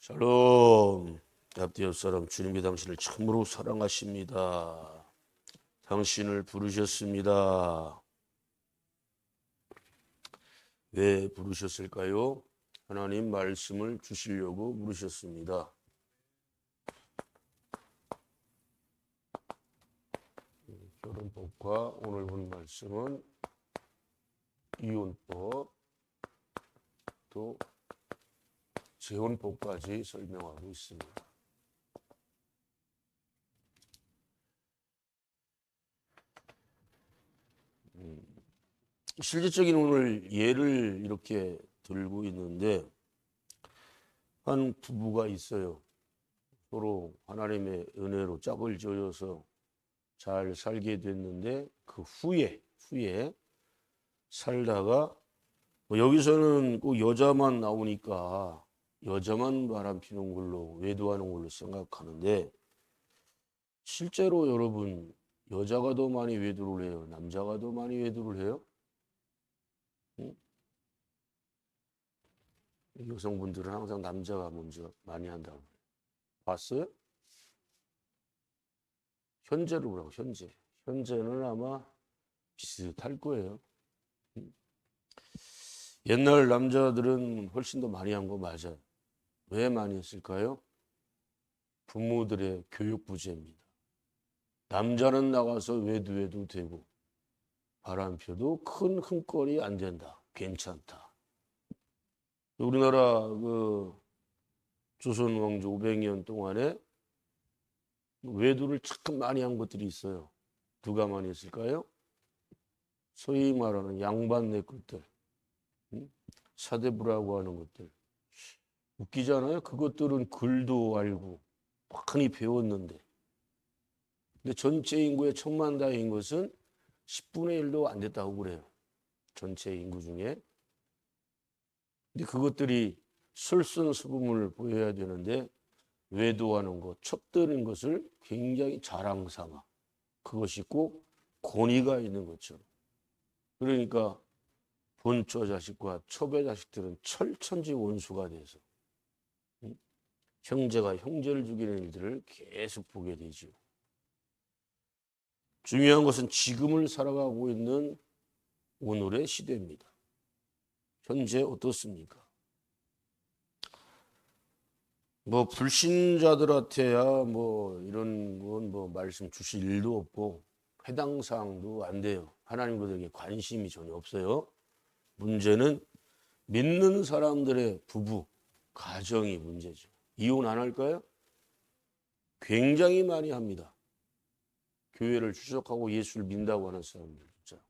샬롬. 앞뒤 옆 사람, 주님이 당신을 참으로 사랑하십니다. 당신을 부르셨습니다. 왜 부르셨을까요? 하나님 말씀을 주시려고 부르셨습니다. 결혼법과 오늘 본 말씀은 이혼법, 또 재혼법까지 설명하고 있습니다. 실질적인 오늘 예를 이렇게 들고 있는데, 한 부부가 있어요. 서로 하나님의 은혜로 짝을 지어서 잘 살게 됐는데, 그 후에 살다가 여기서는 꼭 여자만 나오니까 여자만 바람 피는 걸로, 외도하는 걸로 생각하는데, 실제로 여러분, 여자가 더 많이 외도를 해요? 남자가 더 많이 외도를 해요? 응? 여성분들은 항상 남자가 먼저 많이 한다고. 봤어요? 현재로 보라고, 현재. 현재는 아마 비슷할 거예요. 옛날 남자들은 훨씬 더 많이 한 거 맞아요. 왜 많이 했을까요? 부모들의 교육 부재입니다. 남자는 나가서 외도해도 되고 바람 펴도 큰 흥거리 안 된다. 괜찮다. 우리나라 그 조선 왕조 500년 동안에 외도를 참 많이 한 것들이 있어요. 누가 많이 했을까요? 소위 말하는 양반네 것들, 사대부라고 하는 것들. 웃기잖아요. 그것들은 글도 알고 많이 배웠는데, 근데 전체 인구의 1000만 다인 것은 10분의 1도 안 됐다고 그래요. 전체 인구 중에. 근데 그것들이 솔선수범을 보여야 되는데, 외도하는 것, 첩드는 것을 굉장히 자랑 삼아, 그것이 꼭 권위가 있는 것처럼. 그러니까 본처 자식과 첩의 자식들은 철천지 원수가 돼서 형제가 형제를 죽이는 일들을 계속 보게 되죠. 중요한 것은 지금을 살아가고 있는 오늘의 시대입니다. 현재 어떻습니까? 불신자들한테야 이런 건 말씀 주실 일도 없고 해당 사항도 안 돼요. 하나님 그들에게 관심이 전혀 없어요. 문제는 믿는 사람들의 부부, 가정이 문제죠. 이혼 안 할까요? 굉장히 많이 합니다. 교회를 추적하고 예수를 믿는다고 하는 사람들 진짜.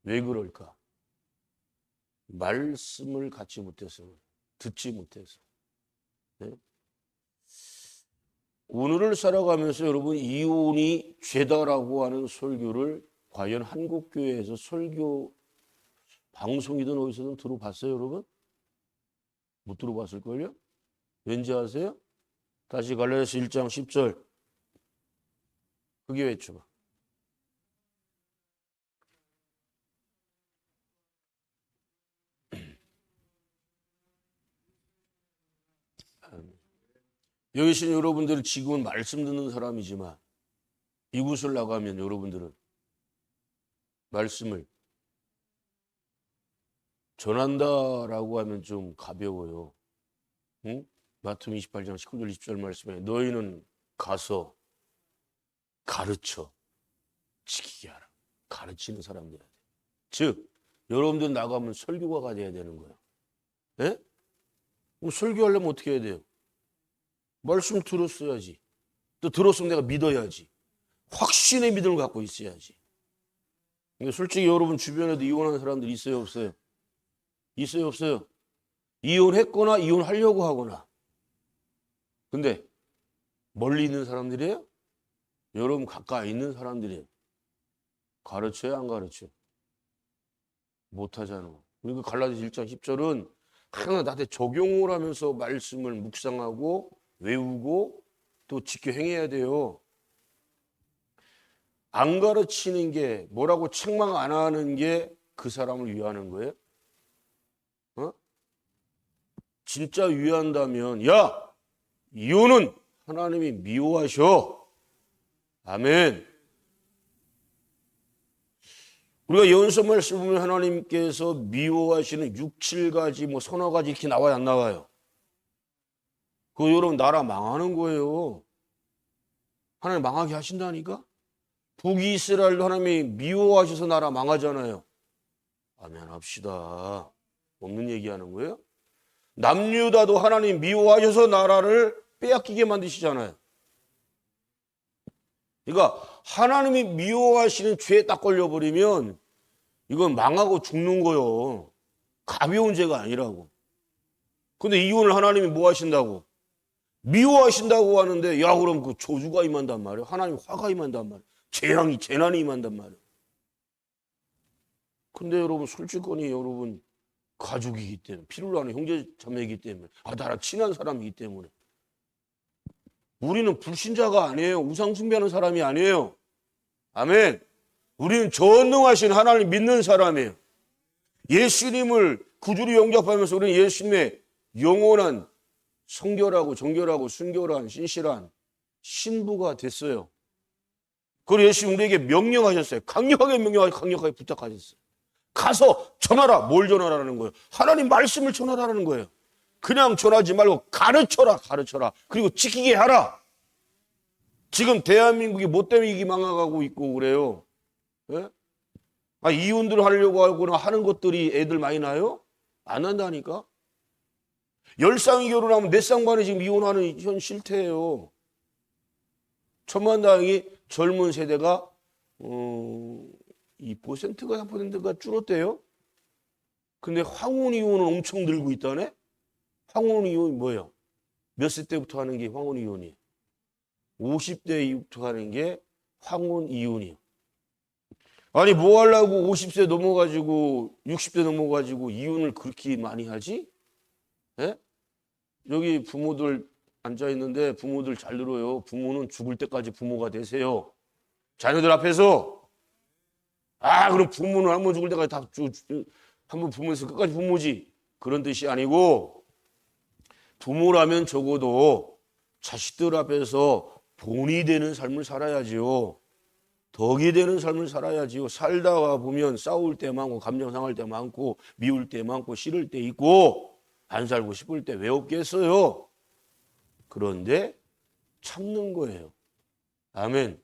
왜 그럴까? 말씀을 갖지 못해서, 듣지 못해서. 네? 오늘을 살아가면서 여러분, 이혼이 죄다라고 하는 설교를 과연 한국교회에서 설교 방송이든 어디서든 들어봤어요, 여러분? 못 들어봤을걸요? 왠지 아세요? 다시 갈라디아서 1장 10절. 그게 외쳐봐. 여기 계신 여러분들은 지금은 말씀 듣는 사람이지만 이곳을 나가면 여러분들은 말씀을 전한다라고 하면 좀 가벼워요. 응? 마태복음 28장 19절 20절 말씀에 너희는 가서 가르쳐 지키게 하라. 가르치는 사람 돼야 돼. 즉 여러분들 나가면 설교가가 돼야 되는 거예요. 예? 그럼 설교하려면 어떻게 해야 돼요? 말씀 들었어야지. 또 들었으면 내가 믿어야지. 확신의 믿음을 갖고 있어야지. 근데 솔직히 여러분 주변에도 이혼하는 사람들 있어요, 없어요? 있어요, 없어요? 이혼했거나 이혼하려고 하거나. 근데 멀리 있는 사람들이에요? 여러분 가까이 있는 사람들이에요. 가르쳐야 안 가르쳐? 못하잖아. 그러니까 갈라디아서 1장 10절은 하나 나한테 적용을 하면서 말씀을 묵상하고 외우고 또 지켜 행해야 돼요. 안 가르치는 게, 뭐라고 책망 안 하는 게 그 사람을 위하는 거예요? 어? 진짜 위한다면 야! 이유는 하나님이 미워하셔. 아멘. 우리가 연서 말씀 보면 하나님께서 미워하시는 6, 7가지 뭐 서너 가지 이렇게 나와요, 안 나와요? 그거 여러분 나라 망하는 거예요. 하나님 망하게 하신다니까? 북이스라엘도 하나님이 미워하셔서 나라 망하잖아요. 아멘 합시다. 없는 얘기하는 거예요? 남유다도 하나님 미워하셔서 나라를 빼앗기게 만드시잖아요. 그러니까 하나님이 미워하시는 죄에 딱 걸려버리면 이건 망하고 죽는 거요. 가벼운 죄가 아니라고. 근데 이혼을 하나님이 뭐 하신다고? 미워하신다고 하는데 야 그럼 그 저주가 임한단 말이에요. 하나님 화가 임한단 말이에요. 재난이 임한단 말이에요. 근데 여러분 솔직히 여러분 가족이기 때문에 피를 나는 형제 자매이기 때문에 나랑 친한 사람이기 때문에 우리는 불신자가 아니에요. 우상 숭배하는 사람이 아니에요. 아멘. 우리는 전능하신 하나님 믿는 사람이에요. 예수님을 구주로 영접하면서 우리는 예수님의 영원한 성결하고 정결하고 순결한 신실한 신부가 됐어요. 그리고 예수님 우리에게 명령하셨어요. 강력하게 명령하고 강력하게 부탁하셨어요. 가서 전하라. 뭘 전하라는 거예요? 하나님 말씀을 전하라는 거예요. 그냥 전하지 말고 가르쳐라. 그리고 지키게 하라. 지금 대한민국이 뭐 때문에 이게 망해가고 있고 그래요? 예? 이혼들 하려고 하는 것들이 애들 많이 나요? 안 난다니까? 10쌍이 결혼하면 4쌍반이 지금 이혼하는 현 실태예요. 천만다행히 젊은 세대가 2%가 3%가 줄었대요. 근데 황혼 이혼은 엄청 늘고 있다네? 황혼 이혼이 뭐예요? 몇 세 때부터 하는 게 황혼 이혼이에요? 50대 이후부터 하는 게 황혼 이혼이에요. 아니 뭐 하려고 50세 넘어가지고 60대 넘어가지고 이혼을 그렇게 많이 하지? 예? 여기 부모들 앉아있는데 부모들 잘 들어요. 부모는 죽을 때까지 부모가 되세요. 자녀들 앞에서. 그럼 부모는 한 번 죽을 때까지 한 번 부모에서 끝까지 부모지. 그런 뜻이 아니고 부모라면 적어도 자식들 앞에서 본이 되는 삶을 살아야지요. 덕이 되는 삶을 살아야지요. 살다가 보면 싸울 때 많고 감정 상할 때 많고 미울 때 많고 싫을 때 있고 안 살고 싶을 때 왜 없겠어요? 그런데 참는 거예요. 아멘.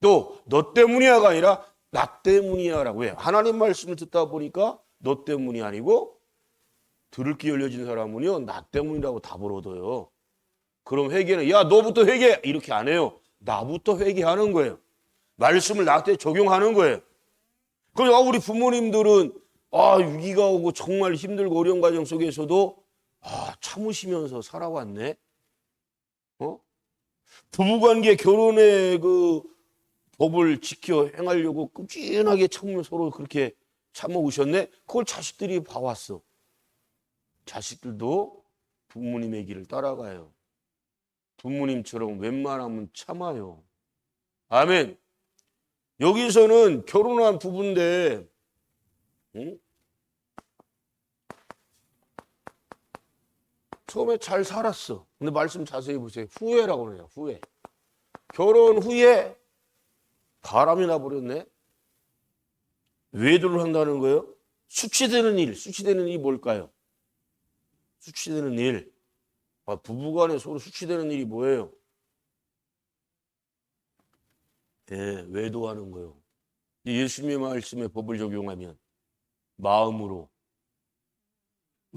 또 너 때문이야가 아니라 나 때문이야라고 해요. 하나님 말씀을 듣다 보니까 너 때문이 아니고 들을 귀 열려진 사람은요 나 때문이라고 답을 얻어요. 그럼 회개는 야 너부터 회개 이렇게 안 해요. 나부터 회개하는 거예요. 말씀을 나한테 적용하는 거예요. 그럼 우리 부모님들은 위기가 오고 정말 힘들고 어려운 과정 속에서도 참으시면서 살아왔네. 부부관계 결혼의 그 법을 지켜 행하려고 끈끈하게 참으면 서로 그렇게 참아오셨네. 그걸 자식들이 봐왔어. 자식들도 부모님의 길을 따라가요. 부모님처럼 웬만하면 참아요. 아멘. 여기서는 결혼한 부부인데 처음에 잘 살았어. 근데 말씀 자세히 보세요. 후회라고 그래요. 후회. 결혼 후에 바람이 나버렸네. 외도를 한다는 거예요. 수치되는 일이 뭘까요? 수치되는 일. 부부간에 서로 수치되는 일이 뭐예요? 외도하는 거예요. 예수님의 말씀에 법을 적용하면 마음으로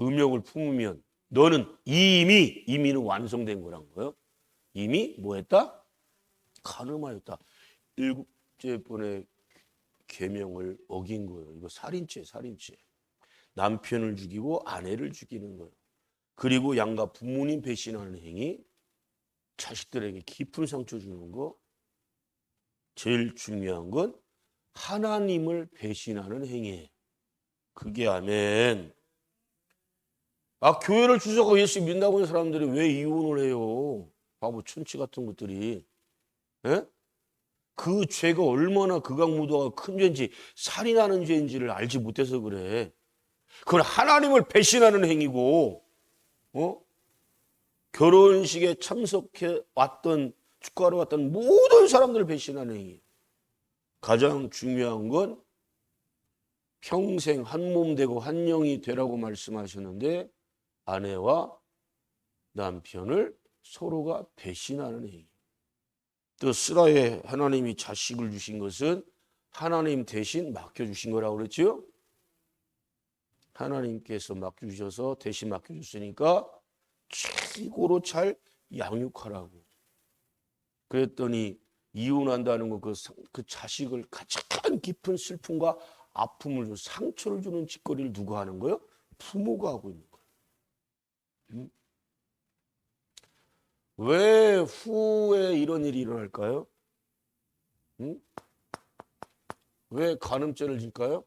음욕을 품으면 너는 이미는 완성된 거란 거예요. 이미 뭐 했다? 간음하였다. 7째 번의 계명을 어긴 거예요. 이거 살인죄. 남편을 죽이고 아내를 죽이는 거예요. 그리고 양가 부모님 배신하는 행위, 자식들에게 깊은 상처 주는 거, 제일 중요한 건 하나님을 배신하는 행위예요. 그게 아멘. 교회를 주석하고 예수 믿는다고 하는 사람들이 왜 이혼을 해요? 바보 천치 같은 것들이. 예? 그 죄가 얼마나 극악무도하고 큰 죄인지 살인하는 죄인지를 알지 못해서 그래. 그건 하나님을 배신하는 행위고 결혼식에 참석해 왔던, 축하하러 왔던 모든 사람들을 배신하는 행위. 가장 중요한 건 평생 한 몸 되고 한 영이 되라고 말씀하셨는데 아내와 남편을 서로가 배신하는 행위. 또 스라에 하나님이 자식을 주신 것은 하나님 대신 맡겨주신 거라고 그랬죠. 하나님께서 맡겨주셔서 대신 맡겨줬으니까 최고로 잘 양육하라고. 그랬더니 이혼한다는 거 그 자식을 가장 깊은 슬픔과 아픔을 줘 상처를 주는 짓거리를 누가 하는 거예요? 부모가 하고 있는 거예요. 왜 후에 이런 일이 일어날까요? 왜 간음죄를 질까요?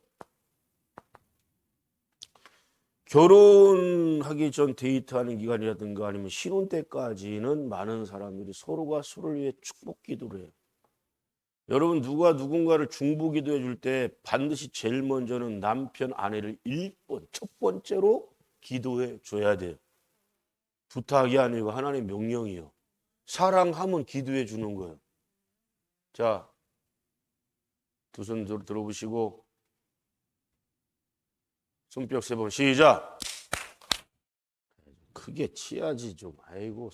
결혼하기 전 데이트하는 기간이라든가 아니면 신혼 때까지는 많은 사람들이 서로가 서로를 위해 축복 기도를 해요. 여러분, 누가 누군가를 중보 기도해 줄 때 반드시 제일 먼저는 남편, 아내를 1번, 첫 번째로 기도해 줘야 돼요. 부탁이 아니고 하나님의 명령이요. 사랑하면 기도해 주는 거예요. 자, 두 손 들어보시고 손뼉 3번 시작. 크게 치야지 좀. 아이고,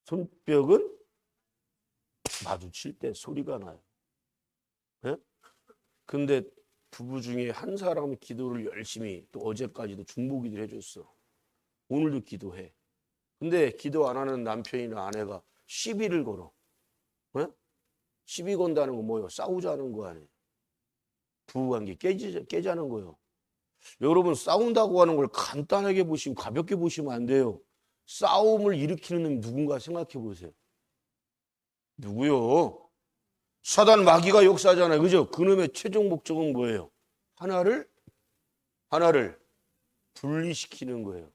손뼉은 마주칠 때 소리가 나요. 네? 근데 부부 중에 한 사람은 기도를 열심히, 또 어제까지도 중보 기도를 해줬어. 오늘도 기도해. 근데 기도 안 하는 남편이나 아내가 시비를 걸어. 네? 시비 건다는 거 뭐예요? 싸우자는 거 아니에요. 부부관계 깨자는 거예요. 여러분, 싸운다고 하는 걸 간단하게 보시고 가볍게 보시면 안 돼요. 싸움을 일으키는 놈이 누군가 생각해 보세요. 누구요? 사단 마귀가 역사잖아요. 그죠? 그놈의 최종 목적은 뭐예요? 하나를 분리시키는 거예요.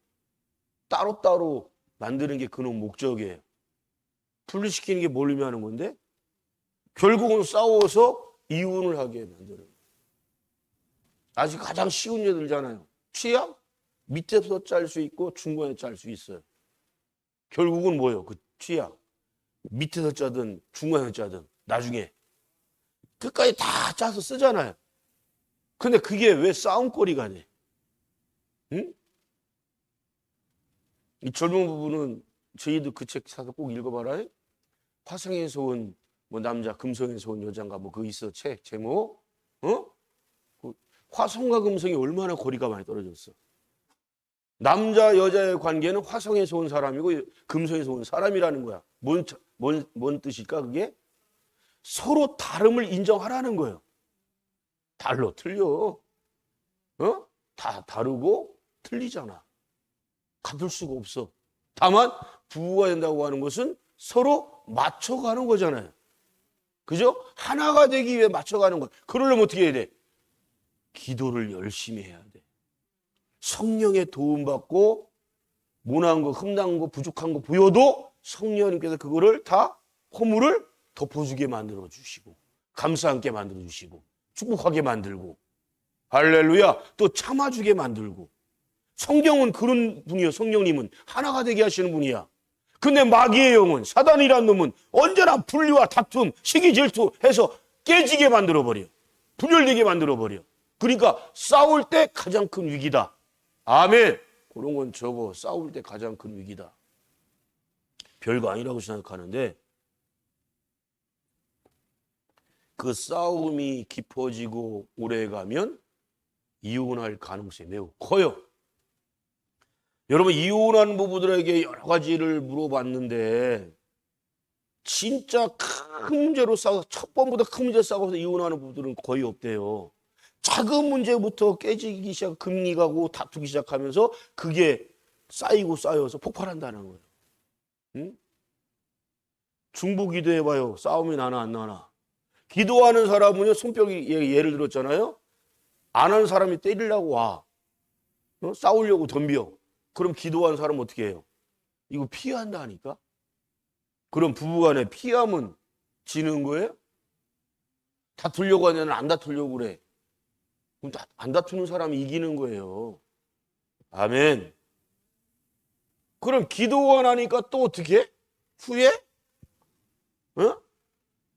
따로따로 만드는 게 그놈 목적이에요. 분리시키는 게 뭘 의미하는 건데? 결국은 싸워서 이혼을 하게 만드는 거예요. 아직 가장 쉬운 예들잖아요. 취약? 밑에서 짤 수 있고 중간에 짤 수 있어요. 결국은 뭐예요? 그 취약. 밑에서 짜든 중간에서 짜든 나중에 끝까지 다 짜서 쓰잖아요. 근데 그게 왜 싸움거리가 돼? 응? 이 젊은 부부는 저희도 그 책 사서 꼭 읽어봐라. 화성에서 온 뭐 남자, 금성에서 온 여자인가 뭐 그거 있어. 책 제목. 화성과 금성이 얼마나 거리가 많이 떨어졌어. 남자 여자의 관계는 화성에서 온 사람이고 금성에서 온 사람이라는 거야. 뭔 뜻일까 그게? 서로 다름을 인정하라는 거예요. 달라 틀려. 다 다르고 틀리잖아. 같을 수가 없어. 다만 부부가 된다고 하는 것은 서로 맞춰가는 거잖아요. 그죠? 하나가 되기 위해 맞춰가는 거예요. 그러려면 어떻게 해야 돼? 기도를 열심히 해야 돼. 성령의 도움받고 모난 거, 흠난 거, 부족한 거 보여도 성령님께서 그거를 다 허물을 덮어주게 만들어 주시고 감사함께 만들어 주시고 축복하게 만들고 할렐루야 또 참아주게 만들고 성경은 그런 분이요. 성령님은 하나가 되게 하시는 분이야. 근데 마귀의 영은 사단이라는 놈은 언제나 분리와 다툼, 시기 질투 해서 깨지게 만들어버려. 분열되게 만들어버려. 그러니까 싸울 때 가장 큰 위기다. 아멘. 그런 건 저거 싸울 때 가장 큰 위기다. 별거 아니라고 생각하는데 그 싸움이 깊어지고 오래가면 이혼할 가능성이 매우 커요. 여러분 이혼한 부부들에게 여러 가지를 물어봤는데 진짜 큰 문제로 싸워서 첫 번보다 큰 문제 싸워서 이혼하는 부부들은 거의 없대요. 작은 문제부터 깨지기 시작, 금리 가고 다투기 시작하면서 그게 쌓이고 쌓여서 폭발한다는 거예요. 응? 중보 기도해봐요. 싸움이 나나 안 나나. 기도하는 사람은요, 손뼉이 예를 들었잖아요. 안 하는 사람이 때리려고 와. 싸우려고 덤벼. 그럼 기도하는 사람은 어떻게 해요? 이거 피한다니까? 그럼 부부간에 피하면 지는 거예요? 다투려고 하면 안 다투려고 그래. 그럼 안 다투는 사람이 이기는 거예요. 아멘. 그럼 기도 안 하니까 또 어떻게? 후에? 어?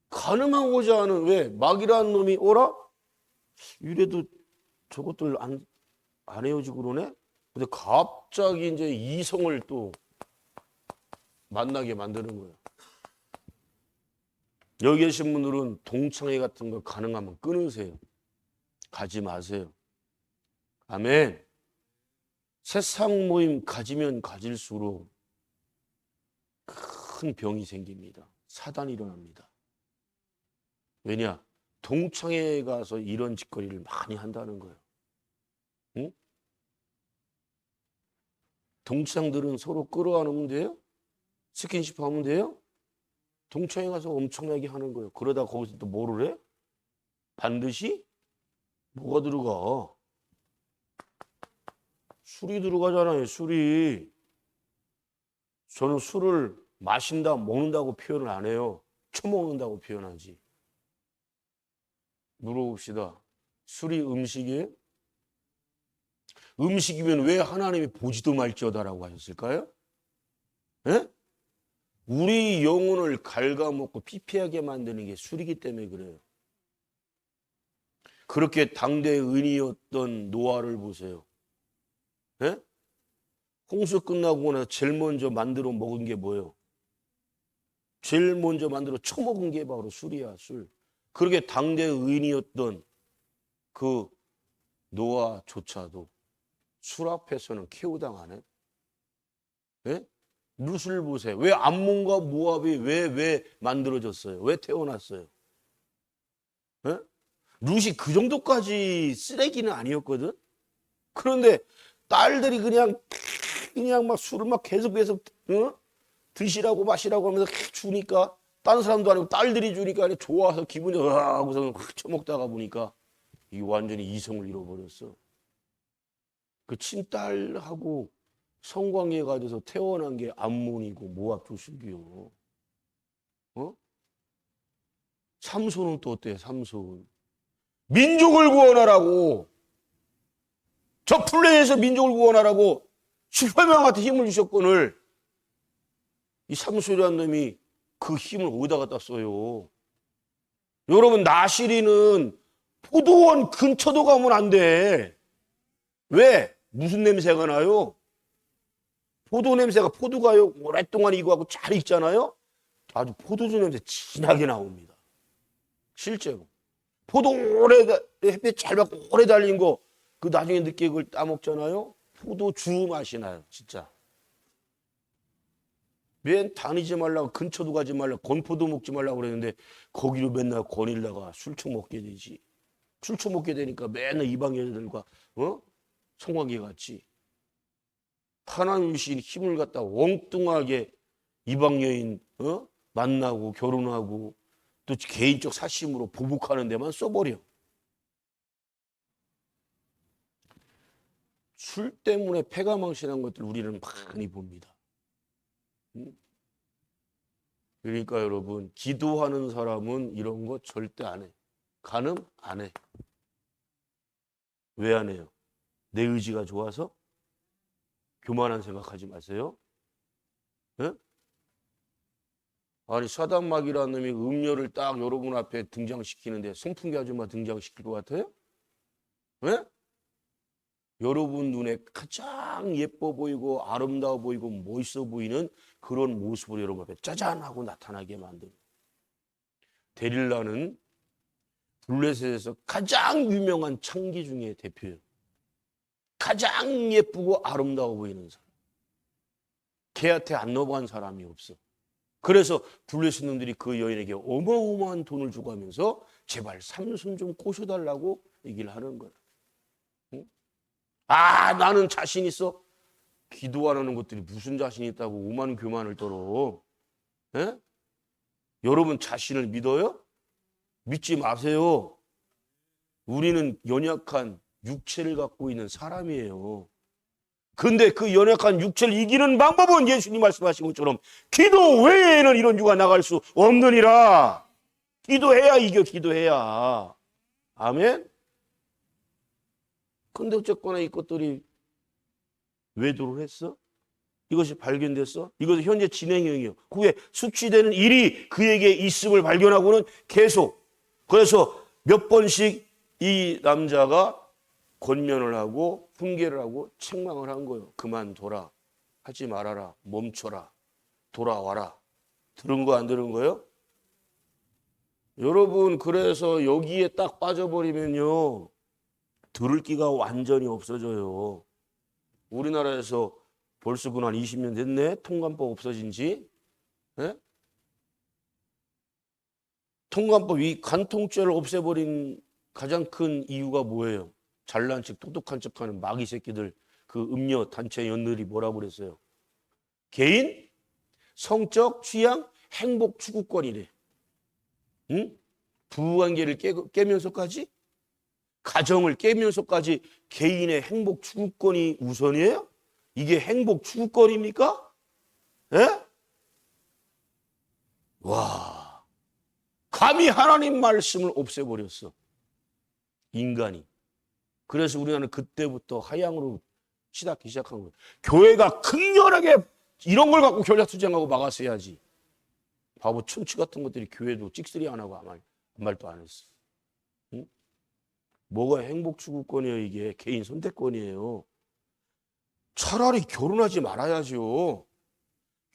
가늠하고자 하는, 왜? 막이라는 놈이 오라? 이래도 저것들 안 헤어지고 그러네? 근데 갑자기 이제 이성을 또 만나게 만드는 거예요. 여기 계신 분들은 동창회 같은 거 가능하면 끊으세요. 가지 마세요. 아멘. 세상 모임 가지면 가질수록 큰 병이 생깁니다. 사단이 일어납니다. 왜냐? 동창회에 가서 이런 짓거리를 많이 한다는 거예요. 응? 동창들은 서로 끌어안으면 돼요? 스킨십 하면 돼요? 동창회 가서 엄청나게 하는 거예요. 그러다 거기서 또 뭐를 해? 반드시 뭐가 들어가? 술이 들어가잖아요. 술이. 저는 술을 마신다, 먹는다고 표현을 안 해요. 처먹는다고 표현하지. 물어봅시다. 술이 음식이에요? 음식이면 왜 하나님이 보지도 말지어다라고 하셨을까요? 예? 우리 영혼을 갉아먹고 피폐하게 만드는 게 술이기 때문에 그래요. 그렇게 당대 의인이었던 노아를 보세요. 예? 홍수 끝나고 나서 제일 먼저 만들어 먹은 게 뭐예요? 제일 먼저 만들어 처먹은 게 바로 술이야, 술. 그렇게 당대 의인이었던 그 노아조차도 술 앞에서는 케우당하네. 예? 룻을 보세요. 왜 암몬과 모압이 왜 만들어졌어요? 왜 태어났어요? 예? 룻이 그 정도까지 쓰레기는 아니었거든. 그런데 딸들이 그냥 막 술을 막 계속 드시라고 마시라고 하면서 주니까 다른 사람도 아니고 딸들이 주니까 좋아서 기분이 하고서 처먹다가 보니까 이 완전히 이성을 잃어버렸어. 그 친딸하고 성관계가 돼서 태어난 게 암몬이고 모압 조실기요. 어? 삼손은 또 어때? 삼손. 민족을 구원하라고. 저 플레이에서 민족을 구원하라고 18명한테 힘을 주셨거늘 이 삼손이라는 놈이 그 힘을 어디다 갖다 써요? 여러분, 나시리는 포도원 근처도 가면 안 돼. 왜? 무슨 냄새가 나요? 포도 냄새가, 포도가요 오랫동안 이거하고 잘 익잖아요. 아주 포도주 냄새 진하게 나옵니다. 실제로 포도 오래 햇빛 잘 받고 오래 달린 거 그 나중에 늦게 그걸 따먹잖아요. 포도주 맛이 나요. 진짜. 맨 다니지 말라고, 근처도 가지 말라고, 건포도 먹지 말라고 그랬는데 거기로 맨날 거닐다가 술 처먹게 되지. 술 처먹게 되니까 맨날 이방 여자들과 성관계 같이 하나님 주신 힘을 갖다 엉뚱하게 이방 여인 만나고 결혼하고 또 개인적 사심으로 보복하는 데만 써버려. 술 때문에 폐가 망신한 것들 우리는 많이 봅니다. 그러니까 여러분, 기도하는 사람은 이런 거 절대 안 해. 간음 안 해. 왜 안 해요? 내 의지가 좋아서? 교만한 생각하지 마세요. 네? 아니, 사단막이라는 놈이 음료를 딱 여러분 앞에 등장시키는데 송풍기 아줌마 등장시킬 것 같아요? 네? 여러분 눈에 가장 예뻐 보이고 아름다워 보이고 멋있어 보이는 그런 모습을 여러분 앞에 짜잔 하고 나타나게 만든 데릴라는 블레셋에서 가장 유명한 창기 중에 대표예요. 가장 예쁘고 아름다워 보이는 사람. 걔한테 안 넘어간 사람이 없어. 그래서 블레셋 놈들이 그 여인에게 어마어마한 돈을 주고 하면서 제발 삼손 좀 꼬셔달라고 얘기를 하는 거야. 아, 나는 자신 있어. 기도 안 하는 것들이 무슨 자신 있다고 오만 교만을 떨어. 에? 여러분 자신을 믿어요? 믿지 마세요. 우리는 연약한 육체를 갖고 있는 사람이에요. 근데 그 연약한 육체를 이기는 방법은 예수님 말씀하신 것처럼 기도 외에는 이런 유가 나갈 수 없느니라. 기도해야 이겨, 기도해야. 아멘? 근데 어쨌거나 이것들이 외도를 했어? 이것이 발견됐어? 이것은 현재 진행형이요. 그게 수치되는 일이 그에게 있음을 발견하고는 계속. 그래서 몇 번씩 이 남자가 권면을 하고 훈계를 하고 책망을 한 거예요. 그만둬라. 하지 말아라. 멈춰라. 돌아와라. 들은 거 안 들은 거예요? 여러분, 그래서 여기에 딱 빠져버리면요, 들을 기가 완전히 없어져요. 우리나라에서 벌써 한 20년 됐네? 통관법 없어진 지. 예? 통관법, 이 간통죄를 없애버린 가장 큰 이유가 뭐예요? 잘난 척, 똑똑한 척하는 마귀 새끼들, 그 음녀 단체 연들이 뭐라고 그랬어요? 개인, 성적 취향, 행복 추구권이래. 응? 부부관계를 깨면서까지, 가정을 깨면서까지 개인의 행복 추구권이 우선이에요? 이게 행복 추구권입니까? 예? 와, 감히 하나님 말씀을 없애버렸어, 인간이. 그래서 우리나라는 그때부터 하향으로 치닫기 시작한 거예요. 교회가 극렬하게 이런 걸 갖고 결략투쟁하고 막았어야지. 바보 천치 같은 것들이 교회도 찍소리 안 하고 아무 말도 안 했어. 응? 뭐가 행복 추구권이에요? 이게 개인 선택권이에요. 차라리 결혼하지 말아야죠.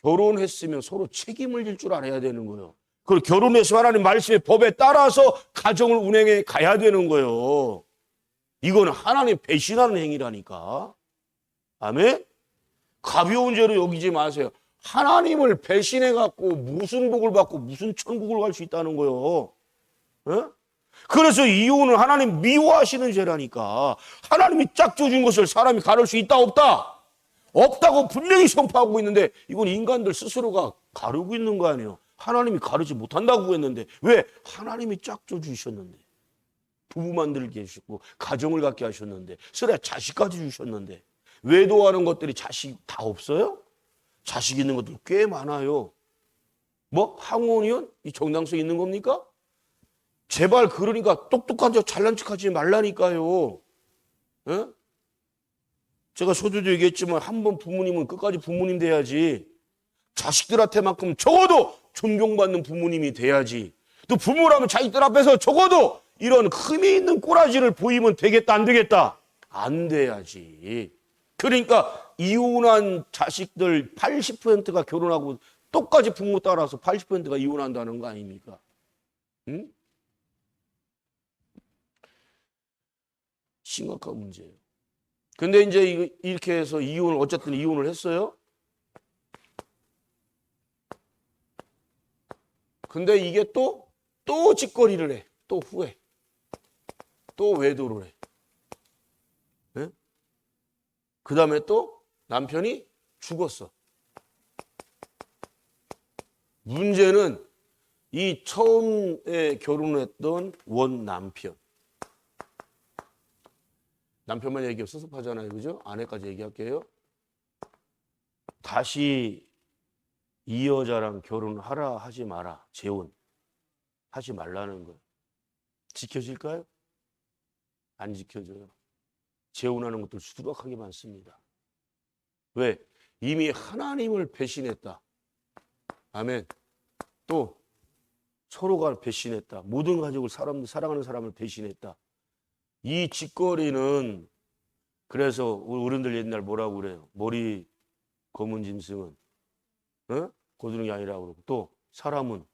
결혼했으면 서로 책임을 질 줄 알아야 되는 거예요. 그리고 결혼해서 하나님 말씀의 법에 따라서 가정을 운행해 가야 되는 거예요. 이거는 하나님 배신하는 행위라니까. 아멘? 가벼운 죄로 여기지 마세요. 하나님을 배신해갖고 무슨 복을 받고 무슨 천국을 갈 수 있다는 거예요. 에? 그래서 이혼은 하나님 미워하시는 죄라니까. 하나님이 짝져준 것을 사람이 가를 수 있다 없다? 없다고 분명히 선포하고 있는데 이건 인간들 스스로가 가르고 있는 거 아니에요. 하나님이 가르지 못한다고 했는데 왜? 하나님이 짝져주셨는데. 부부 만들게 해주셨고 가정을 갖게 하셨는데 그래야 자식까지 주셨는데 외도하는 것들이 자식 다 없어요? 자식 있는 것들 꽤 많아요. 뭐 항원이요? 이 정당성 있는 겁니까? 제발 그러니까 똑똑한 척 잘난 척하지 말라니까요. 에? 제가 서두도 얘기했지만 한 번 부모님은 끝까지 부모님 돼야지. 자식들한테만큼 적어도 존경받는 부모님이 돼야지. 또 부모라면 자식들 앞에서 적어도 이런 흠이 있는 꼬라지를 보이면 되겠다 안 되겠다? 안 돼야지. 그러니까 이혼한 자식들 80%가 결혼하고 똑같이 부모 따라서 80%가 이혼한다는 거 아닙니까? 응? 심각한 문제예요. 근데 이제 이렇게 해서 어쨌든 이혼을 했어요. 근데 이게 또 짓거리를 해. 또 후회. 또 외도를 해. 네? 그 다음에 또 남편이 죽었어. 문제는 이 처음에 결혼했던 원 남편. 남편만 얘기하면 섭섭하잖아요. 그죠? 아내까지 얘기할게요. 다시 이 여자랑 결혼하라 하지 마라. 재혼. 하지 말라는 거예요. 지켜질까요? 안 지켜져요. 재혼하는 것들 수두룩하게 많습니다. 왜? 이미 하나님을 배신했다. 아멘. 또 서로가 배신했다. 모든 가족을 사랑하는 사람을 배신했다. 이 짓거리는 그래서 어른들 옛날 뭐라고 그래요? 머리 검은 짐승은 고드는 게 아니라고 그러고 또 사람은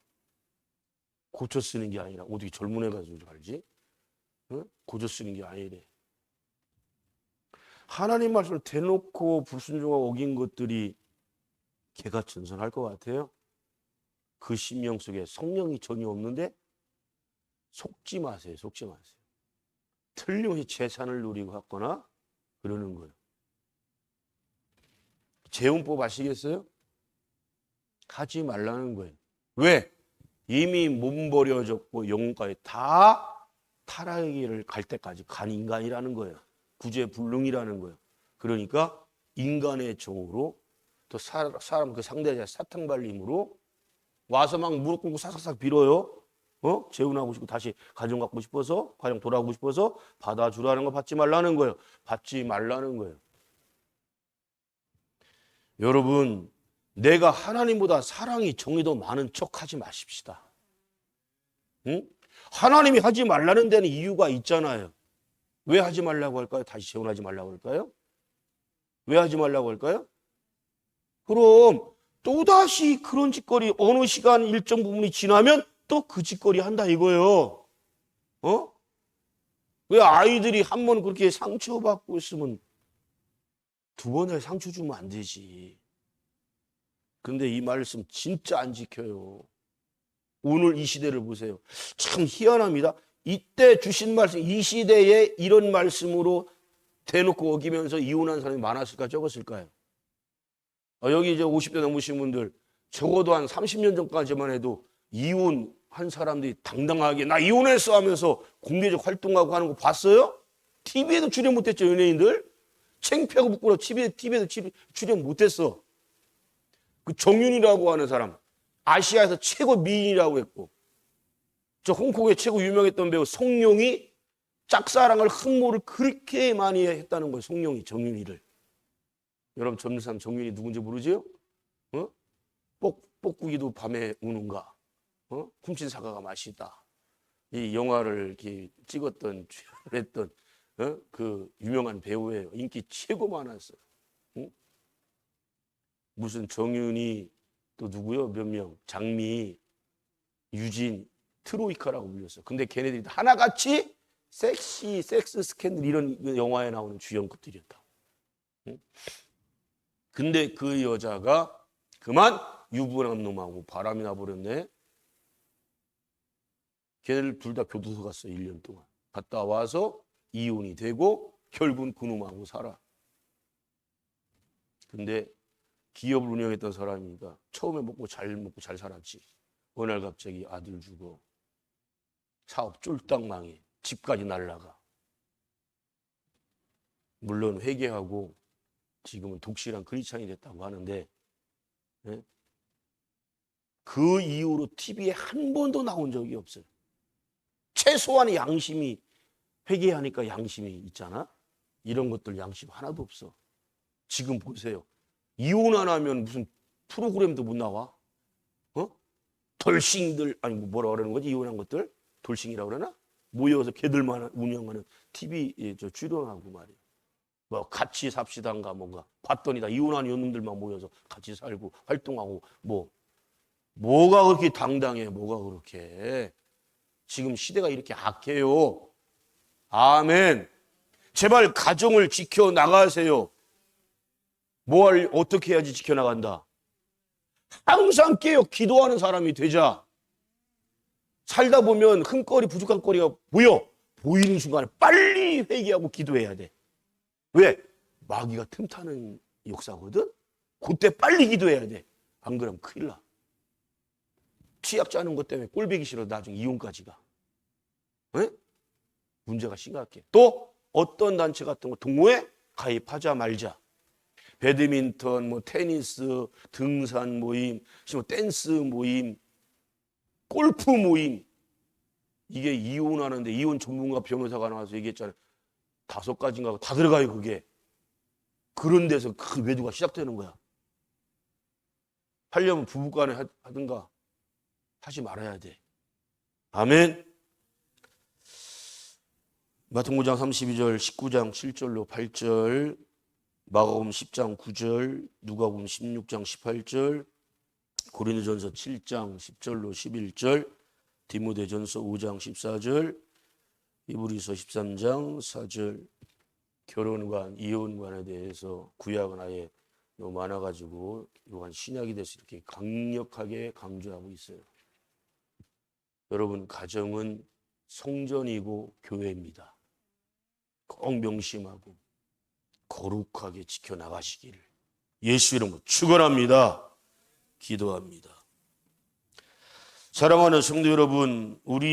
고쳐 쓰는 게 아니라 어떻게 젊은 애가 좀 알지? 고쳐 쓰는 게 아니래. 하나님 말씀을 대놓고 불순종하고 어긴 것들이 개가천선할 것 같아요. 그 심령 속에 성령이 전혀 없는데 속지 마세요. 속지 마세요. 틀림없이 재산을 누리고 하거나 그러는 거예요. 재혼법 아시겠어요? 하지 말라는 거예요. 왜? 이미 몸버려졌고 영혼까지 다 타락의 길을 갈 때까지 간 인간이라는 거예요. 구제불능이라는 거예요. 그러니까 인간의 정으로 또 사람 그 상대자 사탕발림으로 와서 막 무릎 꿇고 사삭삭 빌어요. 재혼하고 싶고 다시 가정 갖고 싶어서 가정 돌아가고 싶어서 받아주라는 거 받지 말라는 거예요. 받지 말라는 거예요. 여러분, 내가 하나님보다 사랑이 정의도 많은 척 하지 마십시다. 응? 하나님이 하지 말라는 데는 이유가 있잖아요. 왜 하지 말라고 할까요? 다시 재혼하지 말라고 할까요? 왜 하지 말라고 할까요? 그럼 또다시 그런 짓거리, 어느 시간 일정 부분이 지나면 또 그 짓거리 한다 이거예요. 왜 아이들이 한 번 그렇게 상처받고 있으면 두 번에 상처 주면 안 되지. 근데 이 말씀 진짜 안 지켜요. 오늘 이 시대를 보세요. 참 희한합니다. 이때 주신 말씀, 이 시대에 이런 말씀으로 대놓고 어기면서 이혼한 사람이 많았을까 적었을까요? 여기 이제 50대 넘으신 분들, 적어도 한 30년 전까지만 해도 이혼한 사람들이 당당하게 나 이혼했어 하면서 공개적 활동하고 하는 거 봤어요? TV에도 출연 못했죠, 연예인들. 창피하고 부끄러워. TV에도 출연 못했어. 그 정윤이라고 하는 사람, 아시아에서 최고 미인이라고 했고, 저 홍콩에 최고 유명했던 배우 송룡이 짝사랑을 흠모를 그렇게 많이 했다는 거예요. 송룡이, 정윤이를. 여러분 젊은 사람 정윤이 누군지 모르죠? 뽁뽁이도 밤에 우는가? 훔친 사과가 맛있다. 이 영화를 이렇게 찍었던, 출연했던 그 유명한 배우예요. 인기 최고 많았어요. 무슨 정윤이 또 누구요? 몇 명? 장미, 유진, 트로이카라고 불렸어. 근데 걔네들이 하나같이 섹시, 섹스 스캔들 이런 영화에 나오는 주연급들이었다. 근데 그 여자가 그만 유부남 놈하고 바람이 나버렸네. 걔들 둘 다 교도소 갔어. 1년 동안. 갔다 와서 이혼이 되고 결국은 그 놈하고 살아. 근데 기업을 운영했던 사람이니까 처음에 먹고 잘 살았지. 어느 날 갑자기 아들 죽어. 사업 쫄딱 망해. 집까지 날라가. 물론 회개하고 지금은 독실한 크리스찬이 됐다고 하는데, 네? 그 이후로 TV에 한 번도 나온 적이 없어요. 최소한의 양심이, 회개하니까 양심이 있잖아. 이런 것들 양심 하나도 없어. 지금 보세요. 이혼 안 하면 무슨 프로그램도 못 나와. 돌싱들, 아니 뭐라 그러는 거지? 이혼한 것들? 돌싱이라고 그러나? 모여서 걔들만 운영하는 TV에 출연하고 말이야. 뭐 같이 삽시다인가 뭔가 봤더니 다 이혼한 연인들만 모여서 같이 살고 활동하고 뭐가 그렇게 당당해. 뭐가 그렇게. 지금 시대가 이렇게 악해요. 아멘. 제발 가정을 지켜나가세요. 어떻게 해야지 지켜나간다. 항상 깨어 기도하는 사람이 되자. 살다 보면 흠거리 부족한 거리가 보이는 순간에 빨리 회개하고 기도해야 돼. 왜? 마귀가 틈타는 역사거든. 그때 빨리 기도해야 돼. 안 그러면 큰일 나. 치약 짜는 것 때문에 꼴보기 싫어 나중에 이혼까지 가. 네? 문제가 심각해. 또 어떤 단체 같은 거 동호회 가입하자 말자. 배드민턴, 테니스, 등산 모임, 댄스 모임, 골프 모임. 이게 이혼하는데 이혼 전문가 변호사가 나와서 얘기했잖아요. 5가지인가 다 들어가요, 그게. 그런 데서 그 외도가 시작되는 거야. 하려면 부부간에 하든가 하지 말아야 돼. 아멘. 마태복음 9장 32절, 19장 7절로 8절, 마가복음 10장 9절, 누가복음 16장 18절, 고린도전서 7장 10절로 11절, 디모데전서 5장 14절, 히브리서 13장 4절, 결혼관, 이혼관에 대해서 구약은 아예 너무 많아가지고 이건 신약이 돼서 이렇게 강력하게 강조하고 있어요. 여러분, 가정은 성전이고 교회입니다. 꼭 명심하고 거룩하게 지켜나가시기를 예수 이름으로 축원합니다. 기도합니다. 사랑하는 성도 여러분, 우리